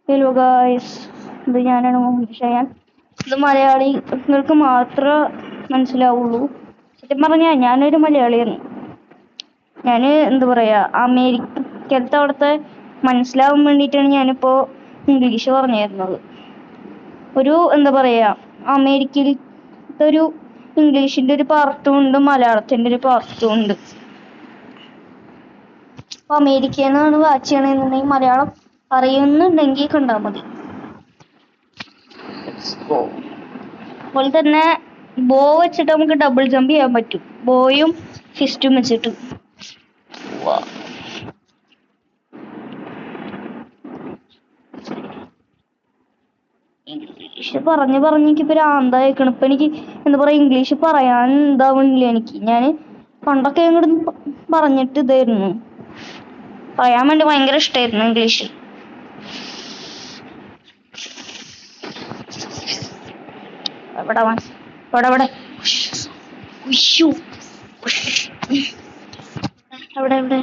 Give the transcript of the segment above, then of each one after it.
Hello guys, ഇത് ഞാനാണ് മുഹമ്മദ് ഷയാൻ. ഇത് മലയാളികൾക്ക് മാത്രമേ മനസ്സിലാവുള്ളൂ. സത്യം പറഞ്ഞാൽ ഞാനൊരു മലയാളിയാണ്. ഞാൻ എന്താ പറയാ, അമേരിക്കത്തെ അവിടുത്തെ മനസ്സിലാവാൻ വേണ്ടിയിട്ടാണ് ഞാനിപ്പോൾ ഇംഗ്ലീഷ് പറഞ്ഞു തരുന്നത്. ഒരു എന്താ പറയാ, അമേരിക്കയിലത്തെ ഒരു ഇംഗ്ലീഷിന്റെ ഒരു പാർട്ടും ഉണ്ട്, മലയാളത്തിന്റെ ഒരു പാർട്ടും ഉണ്ട്. അപ്പൊ അമേരിക്കയിൽ നിന്നാണ് വാച്ച് ചെയ്യണമെന്നുണ്ടെങ്കിൽ മലയാളം അറിയുന്നുണ്ടെങ്കിൽ കണ്ടാൽ മതി. അതുപോലെ തന്നെ ബോ വെച്ചിട്ട് നമുക്ക് ഡബിൾ ജമ്പ് ചെയ്യാൻ പറ്റും. ബോയും ഫിസ്റ്റും വെച്ചിട്ട്. ഇംഗ്ലീഷ് പറഞ്ഞ് എനിക്കിപ്പോ ഭ്രാന്തായേക്കണ്. ഇപ്പൊ എനിക്ക് എന്താ പറയാ, ഇംഗ്ലീഷ് പറയാൻ എന്താവണില്ല എനിക്ക്. ഞാൻ പണ്ടൊക്കെ ഇങ്ങോട്ട് പറഞ്ഞിട്ട് ഇതായിരുന്നു, പറയാൻ വേണ്ടി ഭയങ്കര ഇഷ്ടമായിരുന്നു ഇംഗ്ലീഷ്. എവിടെ എവിടെ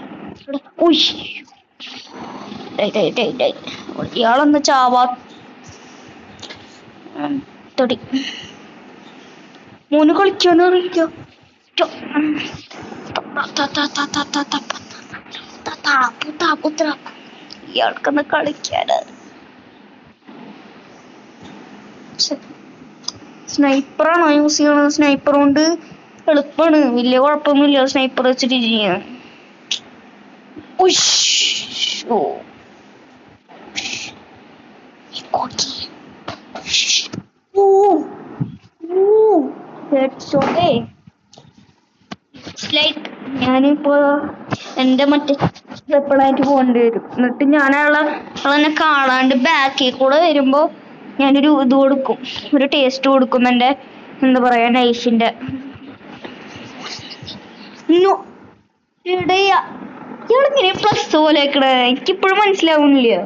ഇയാളെന്ന് ചാവാ തൊടി മൂന്ന് കളിക്കാന്ന് അറിയിക്കോ. ഇയാൾക്കൊന്ന് കളിക്കാന്. സ്നൈപ്പറാണോ യൂസ് ചെയ്യണത്? സ്നൈപ്പർ കൊണ്ട് എളുപ്പമാണ്, വലിയ കുഴപ്പമൊന്നുമില്ല സ്നൈപ്പർ വെച്ചിട്ട് ചെയ്യാൻ. ഞാനിപ്പോ എന്റെ മറ്റേ വെപ്പണായിട്ട് പോകേണ്ടി വരും. എന്നിട്ട് ഞാൻ അവളെന്നെ കാണാണ്ട് ബാക്കിൽ കൂടെ വരുമ്പോ ഞാനൊരു ഇത് കൊടുക്കും, ഒരു ടേസ്റ്റ് കൊടുക്കും എന്റെ എന്താ പറയാ നൈഫിന്റെ. ഇയാളിങ്ങനെ പ്ലസ് പോലെ ആക്കണേ, എനിക്കിപ്പോഴും മനസ്സിലാവുന്നില്ല.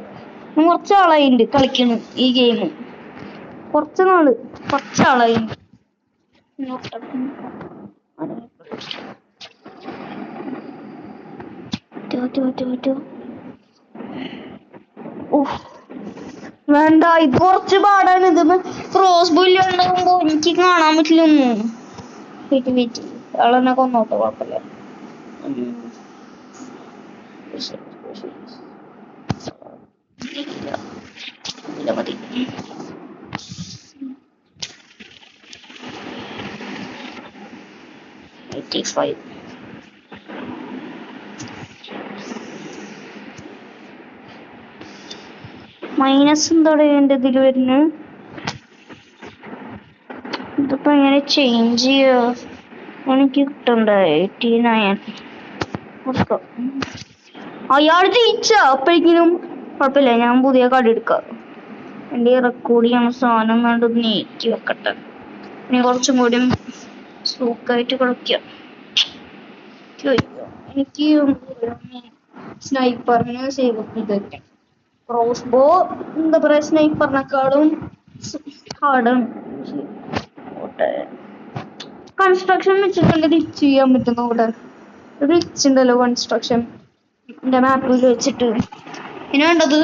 കുറച്ചാളായിണ്ട് കളിക്കുന്നു ഈ ഗെയിം, കുറച്ചാളായി. വേണ്ട, ഇത് കുറച്ച് പാടാണ്. ഇത് ക്രോസ് ബോയിൽ ഉണ്ടാകുമ്പോ എനിക്ക് കാണാൻ പറ്റില്ലൊന്നും. വെയിറ്റ് ആളെന്നെ കൊന്നോട്ടെ, കുഴപ്പമില്ല. മതി. മൈനസ് എന്താണ് എന്റെ ഇതിൽ വരുന്നത്? ഇതിപ്പോ എങ്ങനെ ചേഞ്ച് ചെയ്യോ? എനിക്ക് കിട്ടണ്ട 89. അയാൾ ജയിച്ച അപ്പോഴേക്കിനും കുഴപ്പമില്ല, ഞാൻ പുതിയ കാർഡ് എടുക്കാം. എന്റെ റെക്കോർഡ് ചെയ്യണ സാധനം കണ്ട് നീക്കി വെക്കട്ടെ. ഇനി കുറച്ചും കൂടി സൂക്കായിട്ട് കളിക്കാം. എനിക്ക് സ്നൈപ്പറിന് സേവ് ചെയ്തിട്ട് ക്രോസ് ബോ എന്താ പറയാ, സ്നൈപ്പറിനെക്കാളും ഹാർഡാണ്. കൺസ്ട്രക്ഷൻ വെച്ചിട്ടുണ്ട് റിച്ച് ചെയ്യാൻ പറ്റുന്ന കൂടെ റിച്ച് ഉണ്ടല്ലോ കൺസ്ട്രക്ഷൻ എന്റെ മാപ്പിൽ വെച്ചിട്ട്. ഇനി വേണ്ടത്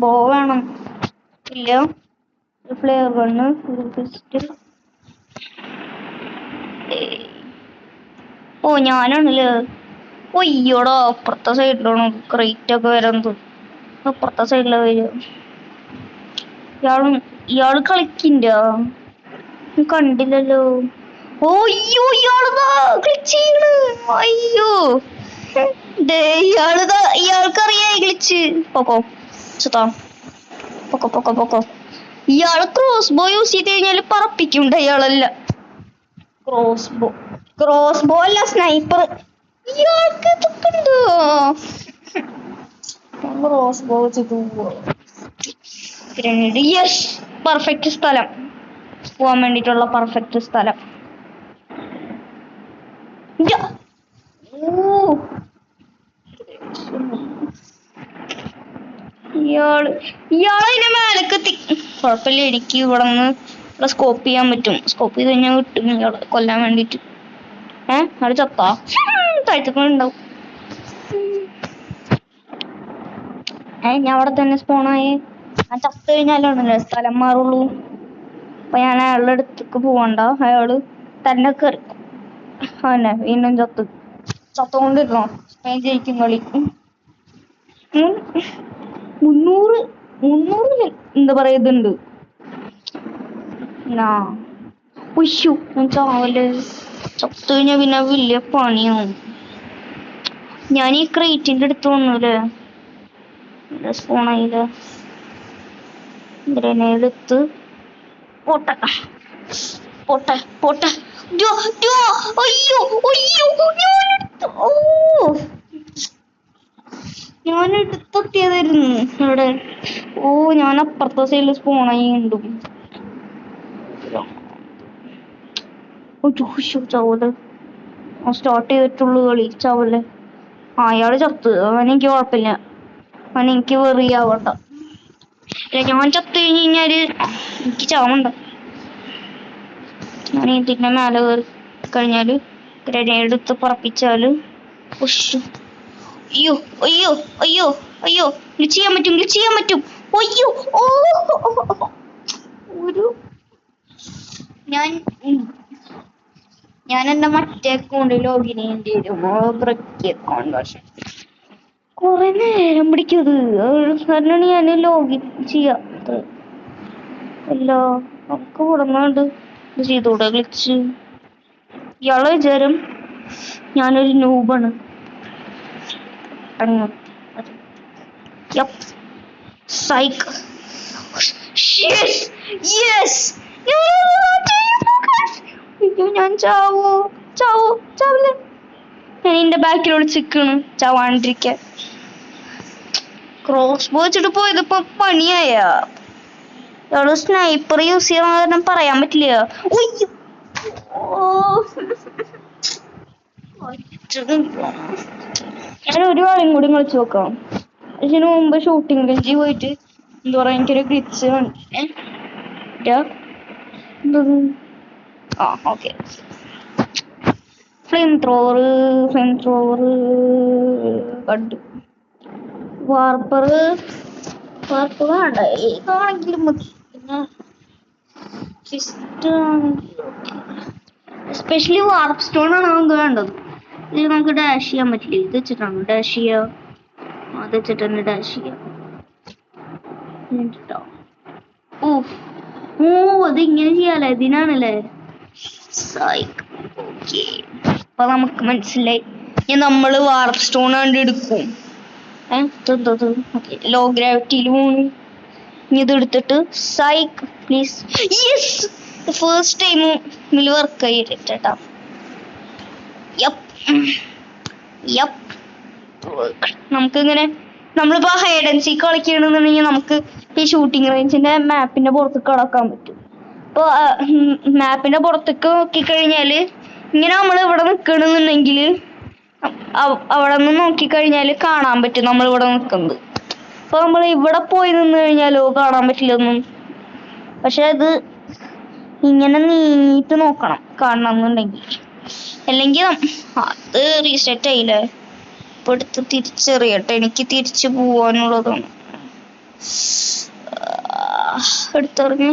ബോ വേണം. ഇല്ല, ഫ്ലെയർ ഗണ്ണ്, പിസ്റ്റൾ. ഓ ഞാനാണല്ലേ. ഒയ്യോടോ, അപ്പുറത്തെ സൈഡിലാണ് ക്രേറ്റ് ഒക്കെ വരുന്നത്. അപ്പുറത്തെ സൈഡിലെ വരും. ഇയാള് കളിക്കണ്ട കണ്ടില്ലല്ലോ. ഓ അയ്യോ, അയ്യോ ഇയാൾക്കറിയായി ഗ്ലിച്ച്. പൊക്കോ. ഇയാള് ക്രോസ് ബോ യൂസ് ചെയ്ത് കഴിഞ്ഞാല് പറപ്പിക്കണ്ട ഇയാളല്ല. ക്രോസ് ബോ അല്ല, സ്നൈപ്പർ. ഇയാൾക്ക് ഇതൊക്കെ ഉണ്ടോ? ക്രോസ് ബോ വെച്ചിട്ട് യെസ്, പെർഫെക്റ്റ് സ്ഥലം പോവാൻ വേണ്ടിട്ടുള്ള പെർഫെക്റ്റ് സ്ഥലം. ഇയാളതിന്റെ മേലക്കെത്തി. കുഴപ്പമില്ല, എനിക്ക് ഇവിടെ നിന്ന് സ്കോപ്പ് ചെയ്യാൻ പറ്റും. സ്കോപ്പ് ചെയ്ത് കഴിഞ്ഞാൽ കിട്ടും ഇയാളെ കൊല്ലാൻ വേണ്ടിട്ട്. അവിടെ ചത്താ താഴ്ത്തപ്പുണ്ടാവും. ഞാൻ അവിടെ തന്നെ സ്പോണായി. ഞാൻ ചത്തു കഴിഞ്ഞാലാണല്ലോ സ്ഥലം മാറുള്ളൂ. അപ്പൊ ഞാൻ അയാളുടെ അടുത്തേക്ക് പോവണ്ട, അയാള് തന്നെ കയറി അവനെ വീണ്ടും ചത്തുകൊണ്ടിരുന്നോ. ഞാൻ ജയിക്കും കളി. 300 എന്താ പറയാ ഇതുണ്ട്. ഉയ്യോ ഞാൻ ചാവല്. ചത്തു കഴിഞ്ഞാ പിന്നെ വലിയ പണിയാവും. ഞാൻ ഈ ക്രേറ്റിന്റെ അടുത്ത് വന്നൂലേ, സ്പോണായില്ല. ഗ്രനേഡ് എടുത്ത് പോട്ടെ പോട്ടെ പോട്ടെ. അയ്യോ അയ്യോ ഞാൻ എടുത്തെത്തിയതായിരുന്നു ഇവിടെ. ഞാൻ അപ്പുറത്തെ സൈഡിൽ സ്പോണായി ഉണ്ട്. ചവല് സ്റ്റാർട്ട് ചെയ്തിട്ടുള്ളൂ കളി. ചവല് അയാള് ചത്ത്. അവനെനിക്ക് കുഴപ്പമില്ല, അവനെനിക്ക് വെറിയാവണ്ട. ഞാൻ ചത്തു കഴിഞ്ഞാല് എനിക്ക് ചാവണ്ട. ഞാൻ ഇതിന്റെ മേലെ കയറി കഴിഞ്ഞാല് ഗ്രനേഡ് എടുത്ത് പറപ്പിച്ചാല് അയ്യോ അയ്യോ അയ്യോ അയ്യോ ചെയ്യാൻ പറ്റും. അയ്യോ ഒരു ഞാൻ എന്റെ മറ്റേ അക്കൗണ്ട് ലോഗിൻ ചെയ്യേണ്ടി വരും. അക്കൗണ്ട് പക്ഷെ കൊറേ നേരം പിടിക്കും. കാരണമാണ് ഞാൻ ലോഗിൻ ചെയ്യാത്തത്. അല്ലോ നമുക്ക് ഉടങ്ങാണ്ട് ഇത് ചെയ്തൂടെ ഗ്ലിച്ച്. ഇയാളെ വിചാരം ഞാനൊരു നൂബാണ്. ഞാൻ ചാവില്ല. ഞാൻ എന്റെ ബാക്കിൽ ഒളിച്ചിരിക്കണ് ചാവാണ്ടിരിക്കാൻ. ക്രോസ് ബോ വെച്ചിട്ട് പോയതിപ്പോ പണിയായ. ഇയാള് സ്നൈപ്പർ യൂസ് ചെയ്യാൻ കാരണം പറയാൻ പറ്റില്ല. ഞാൻ ഒരു കാര്യം കൂടി കളിച്ചു നോക്കാം. ഇതിനു മുമ്പ് ഷൂട്ടിംഗ് റേഞ്ചിൽ പോയിട്ട് എന്താ പറയാ എനിക്കൊരു ഗ്ലിച്ച് ഓക്കെ. ഫ്ലെയിം ത്രോവർ കണ്ടു. വാർപ്പർ വേണ്ട, ഏതാണെങ്കിലും മതി. പിന്നെ എസ്പെഷ്യലി വാർപ്പ് സ്റ്റോൺ ആണ് നമുക്ക് വേണ്ടത്. ഇത് നമുക്ക് ഡാഷ് ചെയ്യാൻ പറ്റില്ല. ഇത് വെച്ചിട്ടാണ് ഡാഷ് ചെയ്യുക. അത് വെച്ചിട്ട് തന്നെ ഡാഷ് ചെയ്യാം. അത് ഇങ്ങനെ ചെയ്യാലേ, ഇതിനാണല്ലേ. അപ്പൊ നമുക്ക് മനസ്സിലായി. നമ്മള് വാർപ്പ് സ്റ്റോൺ കണ്ട് എടുക്കും. ലോ ഗ്രാവിറ്റിയിൽ പോണു. ഇത് എടുത്തിട്ട് പ്ലീസ്. ഫസ്റ്റ് ടൈം വർക്ക് ആയിട്ടാ. നമുക്കിങ്ങനെ നമ്മളിപ്പോ ഹൈഡ് ആൻഡ് സീക്ക് കളിക്കണമെന്നുണ്ടെങ്കിൽ നമുക്ക് ഈ ഷൂട്ടിംഗ് റേഞ്ചിന്റെ മാപ്പിന്റെ പുറത്തേക്ക് കടക്കാൻ പറ്റും. ഇപ്പൊ മാപ്പിന്റെ പുറത്തേക്ക് നോക്കിക്കഴിഞ്ഞാല് ഇങ്ങനെ നമ്മൾ ഇവിടെ നിക്കണെന്നുണ്ടെങ്കില് അവിടെ നിന്ന് നോക്കിക്കഴിഞ്ഞാല് കാണാൻ പറ്റും നമ്മൾ ഇവിടെ നിക്കുന്നത്. അപ്പൊ നമ്മൾ ഇവിടെ പോയി നിന്ന് കഴിഞ്ഞാലോ കാണാൻ പറ്റില്ലൊന്നും. പക്ഷെ അത് ഇങ്ങനെ നീട്ട് നോക്കണം കാണണം എന്നുണ്ടെങ്കിൽ. അല്ലെങ്കിൽ അത് റീസെറ്റ് ആയില്ലേ. ഇപ്പൊ എടുത്ത് തിരിച്ചറിയട്ടെ, എനിക്ക് തിരിച്ചു പോവാനുള്ളതാണ്. എടുത്തിറങ്ങി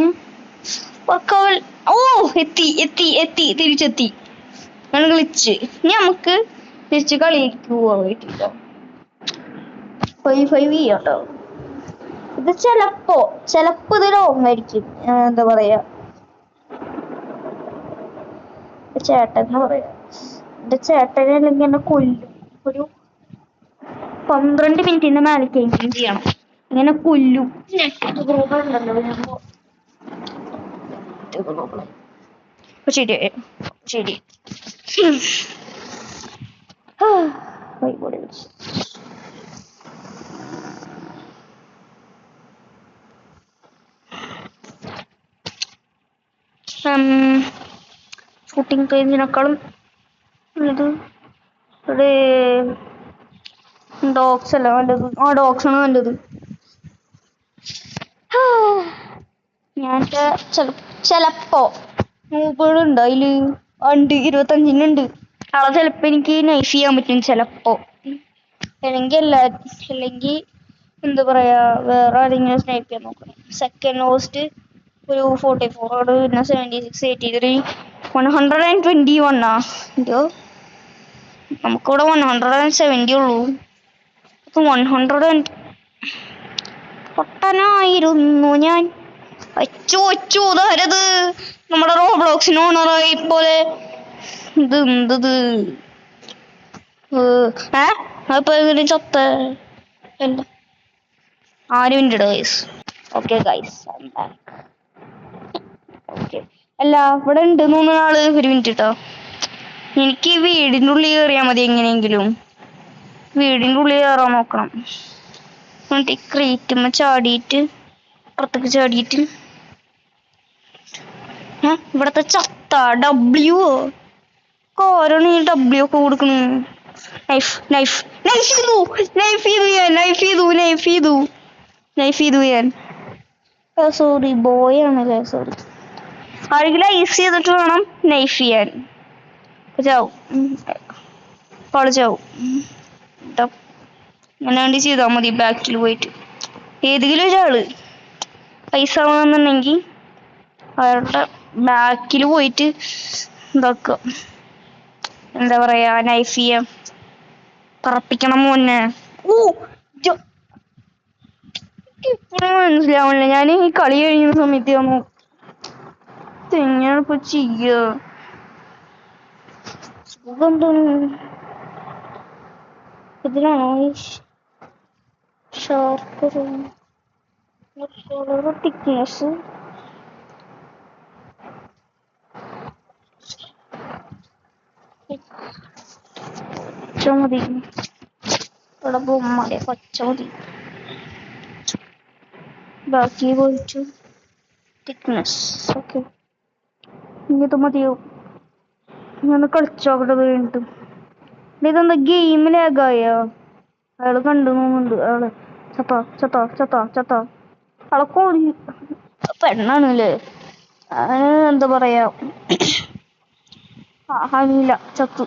എത്തി തിരിച്ചെത്തി. ഞാൻ ഗ്ലിച്ച്. ഇനി നമുക്ക് തിരിച്ച് കളിക്ക് പോവാ. 5 ചെയ്യാട്ടോ. ഇത് ചെലപ്പോ ഇത് ലോങ് ആയിരിക്കും. എന്താ പറയാ ചേട്ടൻ പറയാ, എന്റെ ചേട്ടനെ അല്ലെങ്കിൽ എന്നെ കൊല്ലും. ഒരു 12 മിനിറ്റിന്റെ മേലേക്കെങ്കിലും ചെയ്യണം. ഇങ്ങനെ കൊല്ലും. ശരി. ഷൂട്ടിംഗ് റേഞ്ചിനേക്കാളും ഇത് ഡോഗ്സ് അല്ല നല്ലത്. ഡോഗ്സ് ആണ് നല്ലത്. ഞാൻ ചെലപ്പോ മൂപ്പുകളുണ്ട് അതില് 25 ആളെ ചിലപ്പോ എനിക്ക് നൈഫ് ചെയ്യാൻ പറ്റും ചെലപ്പോ. അല്ലെങ്കിൽ എന്താ പറയാ, വേറെ ആരെങ്കിലും സ്നൈപ്പ് ചെയ്യാൻ നോക്കണം. സെക്കൻഡ് ലോസ്റ്റ് ഒരു 44 പിന്നെ 76 83 121 എന്തോ നമുക്കിവിടെ 170 ഉള്ളൂ. 100 പൊട്ടനായിരുന്നു ഞാൻ. അച്ചോ അച്ചോ ഇതാരത്, നമ്മുടെ റോബ്ലോക്സിന് ഓണറായി പോലെ. ഇത് എന്തത് അപ്പൊ ഇതിന് ചത്ത അല്ല ആരും ഇണ്ട് ഗൈസ്. ഓക്കെ ഗൈസ് ഓക്കെ അല്ല ഇവിടെ ഉണ്ട് 3 ആള്. ഒരു മിനിറ്റ് കേട്ടോ, എനിക്ക് വീടിന്റെ ഉള്ളിൽ കയറിയാൽ മതി. എങ്ങനെയെങ്കിലും വീടിന്റെ ഉള്ളിൽ കയറാൻ നോക്കണം. എന്നിട്ട് ക്രീറ്റുമ്മ ചാടിയിട്ട് പുറത്തേക്ക് ചാടിയിട്ട് ഇവിടത്തെ ചത്ത ഡബ്ല്യു കോരാണ് ഈ ഡബ്ല്യു ഒക്കെ കൊടുക്കണു. നൈഫ് നൈഫ് നൈഫ് ചെയ്തു നൈഫ് ചെയ്തു ഞാൻ നൈഫ് ചെയ്തു നൈഫ് ചെയ്തു നൈഫ് ചെയ്തു ഞാൻ. സോറി ബോയ് ആണല്ലേ, സോറി. ആരെങ്കിലും ഐസ് ചെയ്തിട്ട് വേണം നൈഫ് ചെയ്യാൻ. ചാവും ചാവും. അങ്ങനെ വേണ്ടി ചെയ്താൽ മതി. ബാക്കിൽ പോയിട്ട് ഏതെങ്കിലും ഒരാള് പൈസ ആവണമെന്നുണ്ടെങ്കിൽ അവരുടെ ബാക്കിൽ പോയിട്ട് ഇതാക്കുക, എന്താ പറയാ, നൈഫ് ചെയ്യാം, പറപ്പിക്കണം മോനെ. ഓ ഇപ്പോഴും മനസ്സിലാവണില്ല. ഞാൻ ഈ കളി കഴിയുന്ന സമയത്ത് എങ്ങനെയാണ് ഇപ്പൊ ചെയ്യ. ഇതിലാണോ ഷാർപ്പ് തിക്നെസ്? പച്ച മതി ഇവിടെ ബൊമ്മടെ, പച്ച മതി. ബാക്കി പോയിട്ട് തിക്നെസ്. ഓക്കെ ഇനിയത് മതിയോ? ഞാൻ കളിച്ചോക്കട്ടെ കഴിഞ്ഞിട്ട്. ഇതെന്താ ഗെയിം ലാഗായോ? അയാള് കണ്ടു പോകുന്നുണ്ട്. അയാള് ചത്ത ചത്ത ചത്ത ചത്ത അളക്കോ പെണ്ണാണല്ലേ. എന്താ പറയാ, അമീല ചത്തു.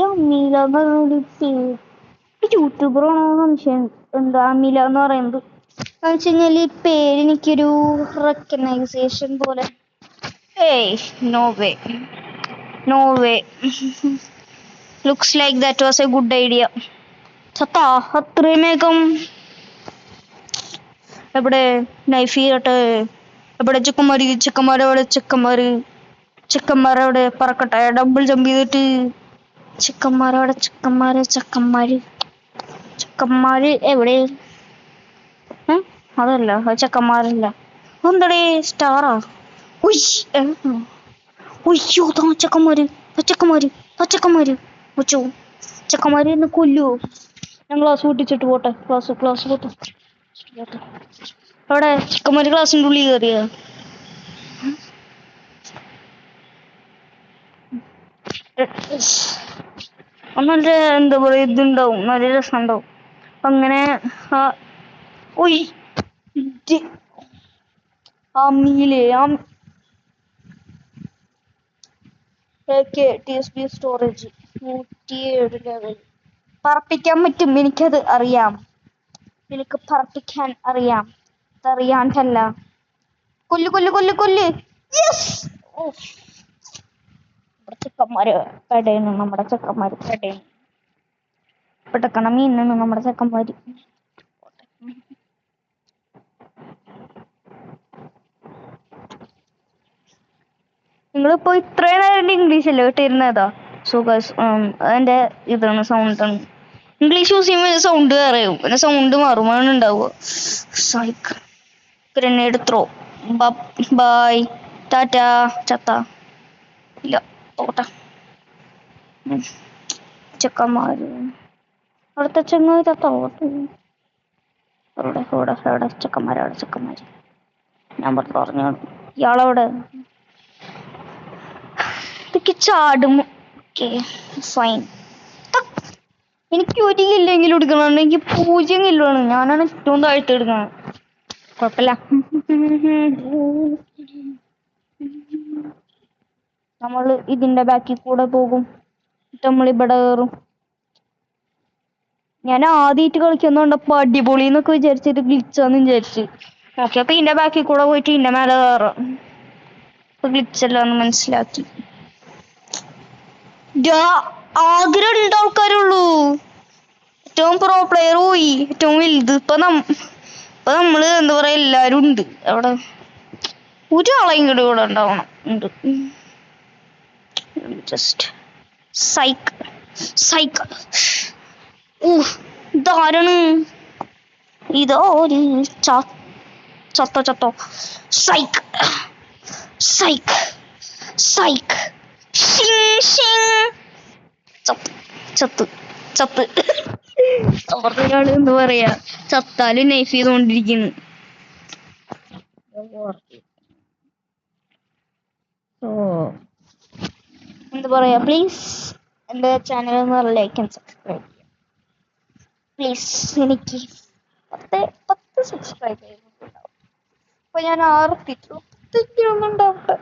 അമീല എന്ന് പറഞ്ഞൊരു യൂട്യൂബറാണോ സംശയം. എന്താ അമീല എന്ന് പറയുന്നത് എന്ന് വെച്ച് കഴിഞ്ഞാല് ഈ പേര് എനിക്കൊരു റെക്കഗ്നൈസേഷൻ പോലെ. ഏയ് no way no way. Looks like that was a good idea. ചത്താ അത്രയും വേഗം? എവിടെ നൈഫ് ചെയ്യട്ടെ? എവിടെ ചെക്കന്മാര്? ചെക്കന്മാരെവിടെ? ചെക്കന്മാരവിടെ പറക്കട്ടെ. ഡബിൾ ജമ്പ് ചെയ്തിട്ട് ചെക്കന്മാരവിടെ. ചെക്കന്മാര് എവിടെ? അതല്ല, ചെക്കന്മാരല്ല. എന്തടേ സ്റ്റാറാ? ഒയ്യോ ചെക്കന്മാര് എന്നെ കൊല്ലുവോ? ഞാൻ ക്ലാസ് പൊട്ടിച്ചിട്ട് പോട്ടെ. ക്ലാസ് പോട്ടെ. അവിടെ ചിക്കന്മാര് ക്ലാസ്സിന്റെ ഉള്ളിൽ കയറിയ നല്ല എന്താ പറയാ, ഇതുണ്ടാവും, നല്ല രസം ഉണ്ടാവും. അങ്ങനെ സ്റ്റോറേജ് 107 ലെവൽ. പറപ്പിക്കാൻ പറ്റും, എനിക്കത് അറിയാം. എനിക്ക് പറപ്പിക്കാൻ അറിയാം. അറിയാണ്ടല്ല. കൊല്ല്. ചെക്കന്മാര് പെടയുന്നു. നമ്മുടെ ചെക്കന്മാര് പെടയുന്നു. പെട്ടക്കണ മീനാണ് നമ്മുടെ ചെക്കന്മാര്. നിങ്ങളിപ്പോ ഇത്രയും നേരം ഇംഗ്ലീഷ് അല്ലേ കേട്ടിരുന്നതാ? സോ ഗൈസ് അതിന്റെ ഇതാണ്, സൗണ്ടാണ്. ഇംഗ്ലീഷ് യൂസ് ചെയ്യുമ്പോൾ സൗണ്ട് വേറെയാവും, പിന്നെ സൗണ്ട് മാറും. ആണ് ഉണ്ടാവുക. Psych grenade throw. ബൈ ടാറ്റാ. ചത്ത ഇല്ല പോട്ടെ. ചെക്കന്മാര് അവിടുത്തെ ചെങ്ങായി ചത്ത. എവിടെ ചെക്കന്മാര് ഞാൻ പറഞ്ഞു. ഇയാളവിടെ ഇതൊക്കെ ചാടും. Okay fine. എനിക്ക് ഒരു കില്ലെങ്കിലും എടുക്കണം. എനിക്ക് 0 കില്ലാണ്. ഞാനാണ് ഏറ്റവും താഴ്ത്തി എടുക്കണം. കുഴപ്പമില്ല. നമ്മൾ ഇതിന്റെ ബാക്കിൽ കൂടെ പോകും. നമ്മൾ ഇവിടെ കയറും. ഞാൻ ആദ്യമായിട്ട് കളിക്കുന്നുണ്ടപ്പോ അടിപൊളി എന്നൊക്കെ വിചാരിച്ചിട്ട് ഗ്ലിച്ചാന്ന് വിചാരിച്ചു നോക്കിയപ്പോ ഇതിന്റെ ബാക്കിൽ കൂടെ പോയിട്ട് ഇതിന്റെ മേലെ കയറാം. ഇപ്പൊ ഗ്ലിച്ചല്ലാന്ന് മനസ്സിലാക്കി. ആകെ 2 ആൾക്കാരുള്ളൂ. ഏറ്റവും പ്രോ പ്ലെയർ പോയി, ഏറ്റവും വലുത്. ഇപ്പൊ നമ്മള് എന്താ പറയാ എല്ലാരും ഉണ്ട് അവിടെ. ഒരാളെയും കൂടെ ഉണ്ടാവണം ഉണ്ട്. Just psyche psyche. ഇതാരാണ്? ഇതൊരു ചത്തോ സൈക്ക് സൈക്ക് സൈക്ക്. ചത്ത് ചത്ത്. ഒരാള് എന്താ പറയാ ചത്താലും നൈഫ് ചെയ്തോണ്ടിരിക്കുന്നു. എന്താ പറയാ, പ്ലീസ് എന്റെ ചാനൽ ഒന്ന് ലൈക്ക് ആൻഡ് സബ്സ്ക്രൈബ് പ്ലീസ്. എനിക്ക് 10 സബ്സ്ക്രൈബ് ചെയ്യുന്നുണ്ടാവും. അപ്പൊ ഞാൻ 6 ഉണ്ടാവട്ടെ.